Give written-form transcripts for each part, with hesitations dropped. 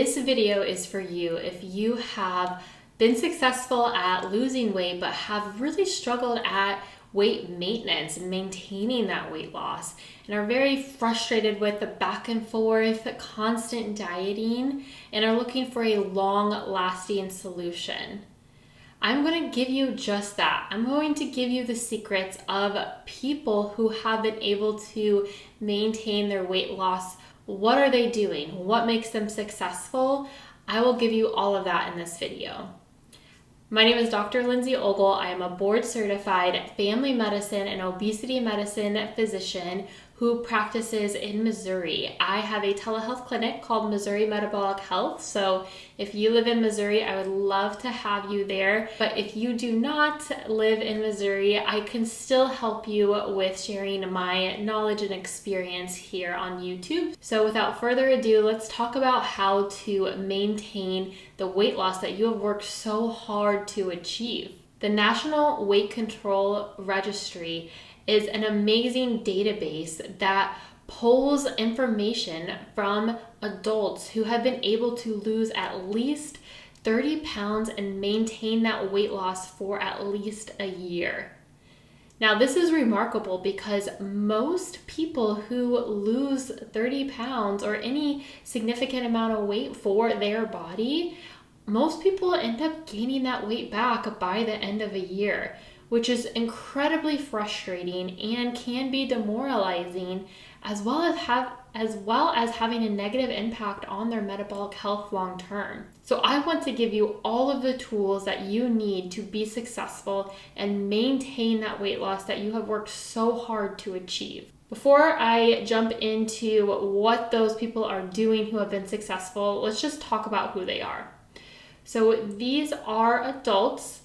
This video is for you if you have been successful at losing weight but have really struggled at weight maintenance and maintaining that weight loss and are very frustrated with the back and forth, constant dieting, and are looking for a long-lasting solution. I'm going to give you just that. I'm going to give you the secrets of people who have been able to maintain their weight loss. What are they doing? What makes them successful? I will give you all of that in this video. My name is Dr. Lindsay Ogle. I am a board-certified family medicine and obesity medicine physician who practices in Missouri. I have a telehealth clinic called Missouri Metabolic Health. So if you live in Missouri, I would love to have you there. But if you do not live in Missouri, I can still help you with sharing my knowledge and experience here on YouTube. So without further ado, let's talk about how to maintain the weight loss that you have worked so hard to achieve. The National Weight Control Registry is an amazing database that pulls information from adults who have been able to lose at least 30 pounds and maintain that weight loss for at least a year. Now, this is remarkable because most people who lose 30 pounds or any significant amount of weight for their body, most people end up gaining that weight back by the end of a year, which is incredibly frustrating and can be demoralizing, as well as having a negative impact on their metabolic health long term. So I want to give you all of the tools that you need to be successful and maintain that weight loss that you have worked so hard to achieve. Before I jump into what those people are doing who have been successful, let's just talk about who they are. So these are adults.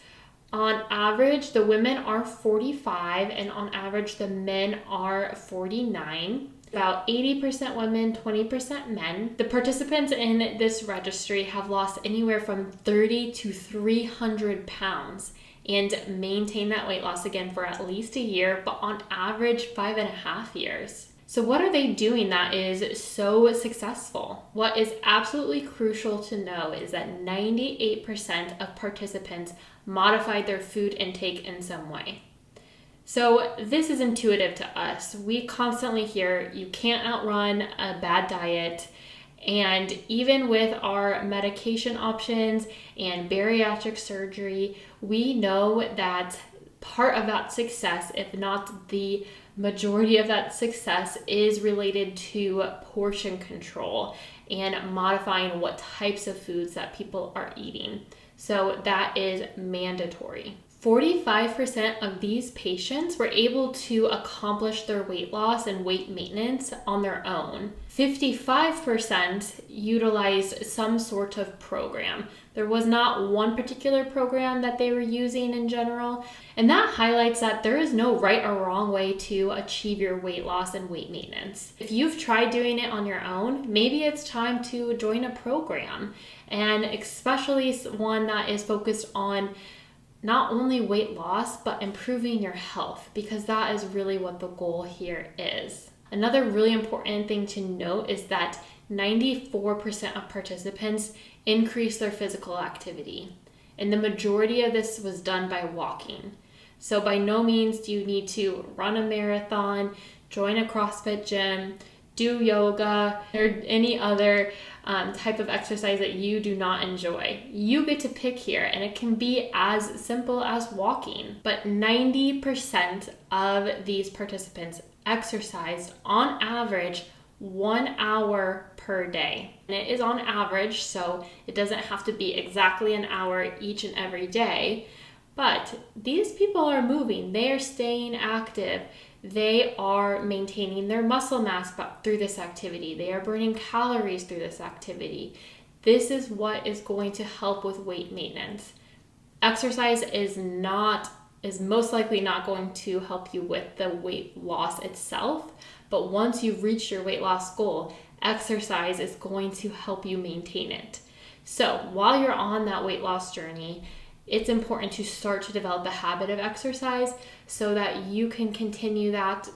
On average, the women are 45, and on average, the men are 49. About 80% women, 20% men. The participants in this registry have lost anywhere from 30 to 300 pounds and maintain that weight loss again for at least a year, but on average, 5.5 years. So what are they doing that is so successful? What is absolutely crucial to know is that 98% of participants modified their food intake in some way. So this is intuitive to us. We constantly hear you can't outrun a bad diet. And even with our medication options and bariatric surgery, we know that part of that success, if not the majority of that success, is related to portion control and modifying what types of foods that people are eating. So that is mandatory. 45% of these patients were able to accomplish their weight loss and weight maintenance on their own. 55% utilized some sort of program. There was not one particular program that they were using in general. And that highlights that there is no right or wrong way to achieve your weight loss and weight maintenance. If you've tried doing it on your own, maybe it's time to join a program, and especially one that is focused on not only weight loss, but improving your health, because that is really what the goal here is. Another really important thing to note is that 94% of participants increased their physical activity, and the majority of this was done by walking. So by no means do you need to run a marathon, join a CrossFit gym, do yoga, or any other type of exercise that you do not enjoy. You get to pick here, and it can be as simple as walking. But 90% of these participants exercised on average 1 hour per day. And it is on average, so it doesn't have to be exactly an hour each and every day. But these people are moving, they are staying active. They are maintaining their muscle mass through this activity. They are burning calories through this activity. This is what is going to help with weight maintenance. Exercise is most likely not going to help you with the weight loss itself, but once you've reached your weight loss goal, exercise is going to help you maintain it. So while you're on that weight loss journey, it's important to start to develop the habit of exercise so that you can continue that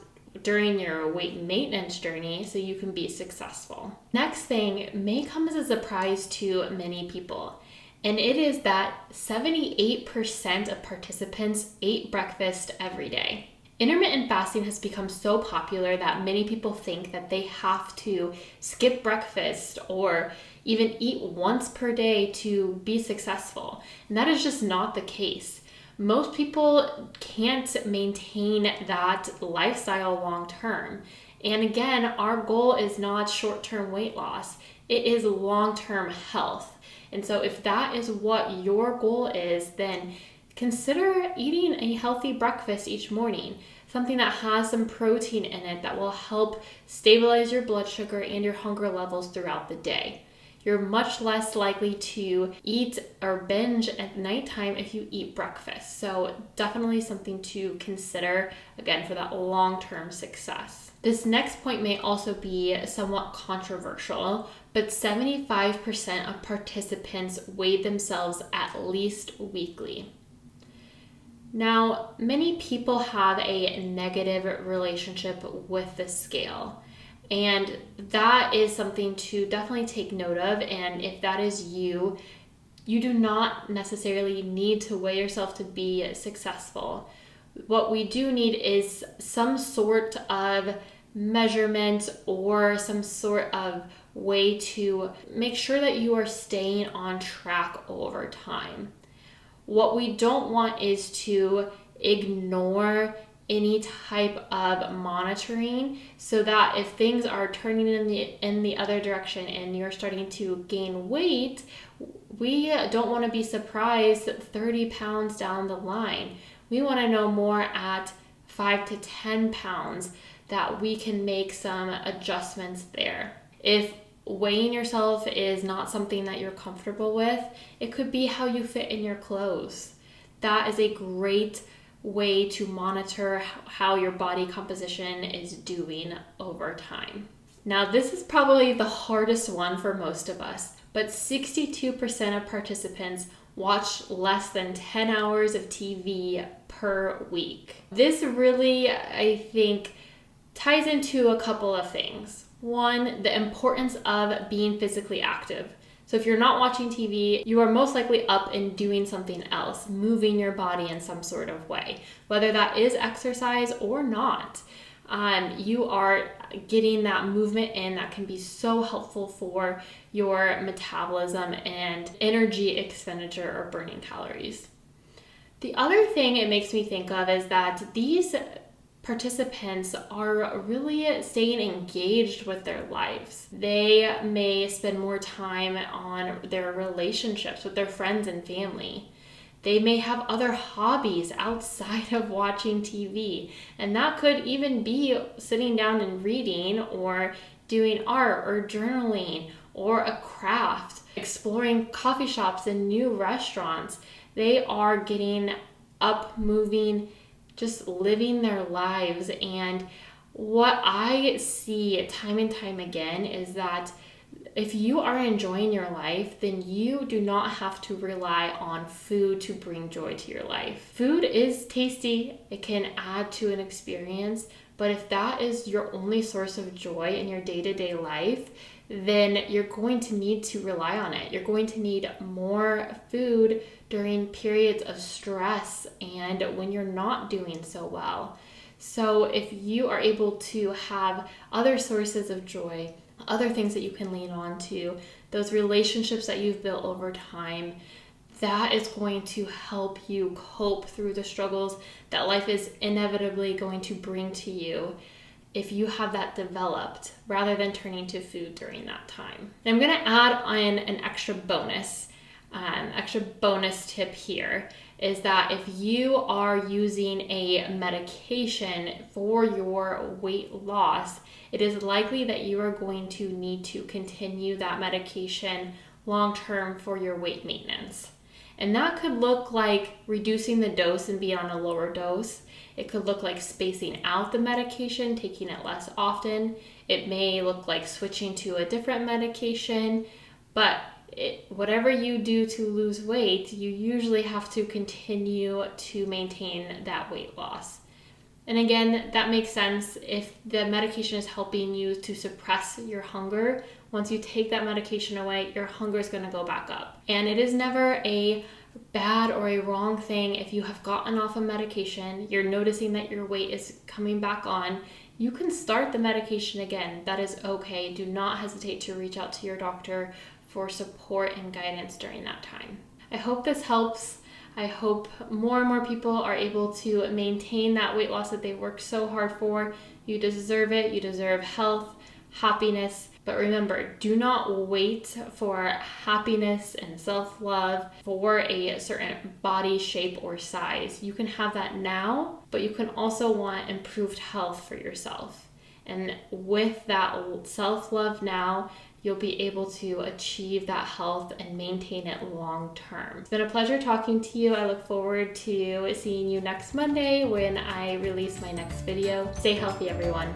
during your weight maintenance journey so you can be successful. Next thing may come as a surprise to many people, and it is that 78% of participants ate breakfast every day. Intermittent fasting has become so popular that many people think that they have to skip breakfast or even eat once per day to be successful. And that is just not the case. Most people can't maintain that lifestyle long term. And again, our goal is not short-term weight loss. It is long-term health. And so if that is what your goal is, then consider eating a healthy breakfast each morning, something that has some protein in it that will help stabilize your blood sugar and your hunger levels throughout the day. You're much less likely to eat or binge at nighttime if you eat breakfast. So definitely something to consider, again, for that long-term success. This next point may also be somewhat controversial, but 75% of participants weigh themselves at least weekly. Now, many people have a negative relationship with the scale, and that is something to definitely take note of. And if that is you, you do not necessarily need to weigh yourself to be successful. What we do need is some sort of measurement or some sort of way to make sure that you are staying on track over time. What we don't want is to ignore any type of monitoring, so that if things are turning in the other direction and you're starting to gain weight, we don't want to be surprised 30 pounds down the line. We want to know more at 5 to 10 pounds that we can make some adjustments there. If weighing yourself is not something that you're comfortable with, it could be how you fit in your clothes. That is a great way to monitor how your body composition is doing over time. Now, this is probably the hardest one for most of us, but 62% of participants watch less than 10 hours of TV per week. This really, I think, ties into a couple of things. One, the importance of being physically active. So if you're not watching TV, you are most likely up and doing something else, moving your body in some sort of way, whether that is exercise or not. You are getting that movement in that can be so helpful for your metabolism and energy expenditure or burning calories. The other thing it makes me think of is that these participants are really staying engaged with their lives. They may spend more time on their relationships with their friends and family. They may have other hobbies outside of watching TV, and that could even be sitting down and reading or doing art or journaling or a craft, exploring coffee shops and new restaurants. They are getting up, moving, just living their lives. And what I see time and time again is that if you are enjoying your life, then you do not have to rely on food to bring joy to your life. Food is tasty, it can add to an experience, but if that is your only source of joy in your day-to-day life, then you're going to need to rely on it. You're going to need more food during periods of stress and when you're not doing so well. So if you are able to have other sources of joy, other things that you can lean on to, those relationships that you've built over time, that is going to help you cope through the struggles that life is inevitably going to bring to you if you have that developed, rather than turning to food during that time. And I'm going to add on an extra bonus tip here is that if you are using a medication for your weight loss, it is likely that you are going to need to continue that medication long term for your weight maintenance. And that could look like reducing the dose and being on a lower dose. It could look like spacing out the medication, taking it less often. It may look like switching to a different medication, but whatever you do to lose weight, you usually have to continue to maintain that weight loss. And again, that makes sense if the medication is helping you to suppress your hunger. Once you take that medication away, your hunger is going to go back up. And it is never a bad or a wrong thing if you have gotten off a medication, you're noticing that your weight is coming back on, you can start the medication again. That is okay. Do not hesitate to reach out to your doctor for support and guidance during that time. I hope this helps. I hope more and more people are able to maintain that weight loss that they worked so hard for. You deserve it. You deserve health, happiness. But remember, do not wait for happiness and self-love for a certain body shape or size. You can have that now, but you can also want improved health for yourself. And with that self-love now, you'll be able to achieve that health and maintain it long term. It's been a pleasure talking to you. I look forward to seeing you next Monday when I release my next video. Stay healthy, everyone.